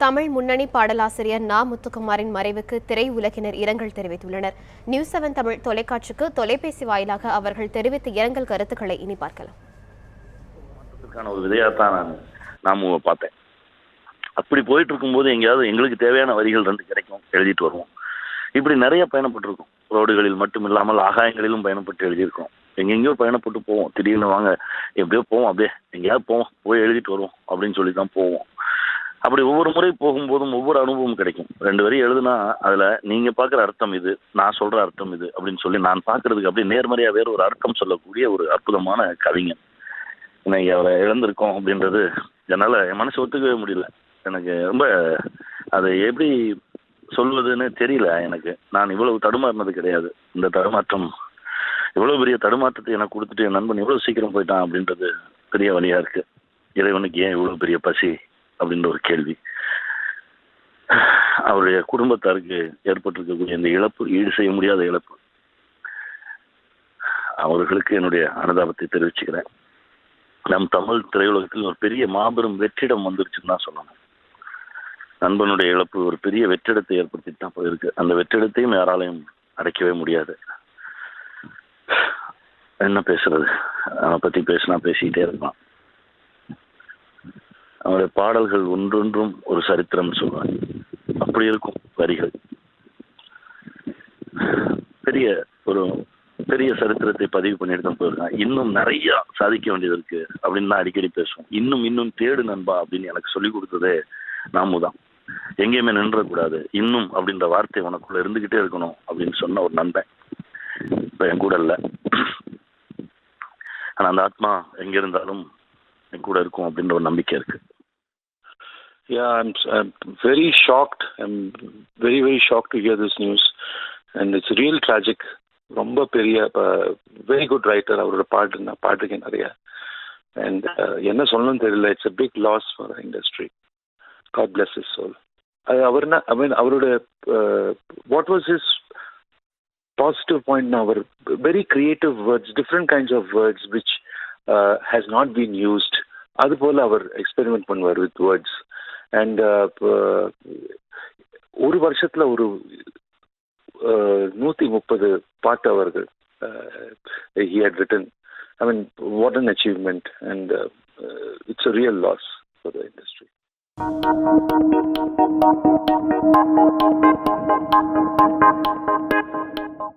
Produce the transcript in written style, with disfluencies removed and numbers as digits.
தமிழ் முன்னணி பாடலாசிரியர் நா. முத்துக்குமாரின் மறைவுக்கு திரையுலகினர் இரங்கல் தெரிவித்துள்ளனர். நியூஸ் 7 தமிழ் தொலைக்காட்சிக்கு தொலைபேசி வாயிலாக அவர்கள் தெரிவித்த இரங்கல் கருத்துக்களை இனி பார்க்கலாம். ஒரு விதையாத்தான் நான் பார்த்தேன். அப்படி போயிட்டு இருக்கும்போது எங்கேயாவது எங்களுக்கு தேவையான வரிகள் 2 கிடைக்கும், எழுதிட்டு வருவோம். இப்படி நிறைய பயணப்பட்டிருக்கோம். ரோடுகளில் மட்டும் இல்லாமல் ஆகாயங்களிலும் பயணப்பட்டு எழுதியிருக்கோம். எங்கெங்கேயோ பயணப்பட்டு போவோம். திடீர்னு வாங்க எப்படியோ போவோம், அப்படியே எங்கேயாவது போவோம், போய் எழுதிட்டு வருவோம் அப்படின்னு சொல்லி தான் போவோம். அப்படி ஒவ்வொரு முறை போகும்போதும் ஒவ்வொரு அனுபவம் கிடைக்கும். 2 வரி எழுதுனா அதுல நீங்க பாக்குற அர்த்தம் இது, நான் சொல்ற அர்த்தம் இது அப்படின்னு சொல்லி நான் பாக்குறதுக்கு அப்படியே நேர்மறையா வேற ஒரு அர்த்தம் சொல்லக்கூடிய ஒரு அற்புதமான கவிஞன். இன்னைக்கு அவரை இழந்திருக்கோம் அப்படின்றது என்னால என் மனசு ஒத்துக்கவே முடியல. எனக்கு ரொம்ப அதை எப்படி சொல்வதுன்னு தெரியல. எனக்கு நான் இவ்வளவு தடுமாறினது கிடையாது. இந்த தடுமாற்றம் இவ்வளவு பெரிய தடுமாற்றத்தை எனக்கு கொடுத்துட்டு என் நண்பன் இவ்வளவு சீக்கிரம் போயிட்டான் அப்படின்றது பெரிய வழியா இருக்கு. இறைவனுக்கு ஏன் இவ்வளவு பெரிய பசி அப்படின்ற ஒரு கேள்வி. அவருடைய குடும்பத்தாருக்கு ஏற்பட்டிருக்கக்கூடிய இந்த இழப்பு ஈடு செய்ய முடியாத இழப்பு. அவர்களுக்கு என்னுடைய அனுதாபத்தை தெரிவிச்சுக்கிறேன். நம் தமிழ் திரையுலகத்தில் ஒரு பெரிய மாபெரும் வெற்றிடம் வந்துருச்சுன்னு தான் சொல்லணும். நண்பனுடைய இழப்பு ஒரு பெரிய வெற்றிடத்தை ஏற்படுத்திட்டு தான் போயிருக்கு. அந்த வெற்றிடத்தையும் யாராலையும் அடைக்கவே முடியாது. என்ன பேசுறது, அவனை பத்தி பேசினா பேசிக்கிட்டே இருப்பான். அவருடைய பாடல்கள் ஒன்றொன்றும் ஒரு சரித்திரம் சொல்லுவாங்க. அப்படி இருக்கும் வரிகள். பெரிய சரித்திரத்தை பதிவு பண்ணிட்டு தான் போயிருக்கான். இன்னும் நிறைய சாதிக்க வேண்டியது இருக்கு அப்படின்னு தான் அடிக்கடி பேசுவோம். இன்னும் தேடு நண்பா அப்படின்னு எனக்கு சொல்லி கொடுத்ததே நாமுதான். எங்கேயுமே நின்றக்கூடாது, இன்னும் அப்படின்ற வார்த்தை உனக்குள்ள இருந்துகிட்டே இருக்கணும் அப்படின்னு சொன்ன ஒரு நண்பன் இப்ப என் கூட இல்லை. ஆனா அந்த ஆத்மா எங்க இருந்தாலும் என் கூட இருக்கும் அப்படின்ற ஒரு நம்பிக்கை இருக்கு. Yeah, I'm very shocked. I'm very, very shocked to hear this news. And it's real tragic. ரொம்ப பெரிய வெரி குட் ரைட்டர். அவரோட பாட்டுக்கு நிறைய. அண்ட் என்ன சொல்லணும்னு தெரியல. It's a big loss for the industry. God bless his soul. அவரோட what was his positive point now? Our very creative words, different kinds of words which has not been used. அதுபோல அவர் experiment பண்ணுவார் with words. And ஒரு வருஷத்துல ஒரு 130 பாட்டு அவர்கள் he had written. I mean, what an achievement, and it's a real loss for the industry.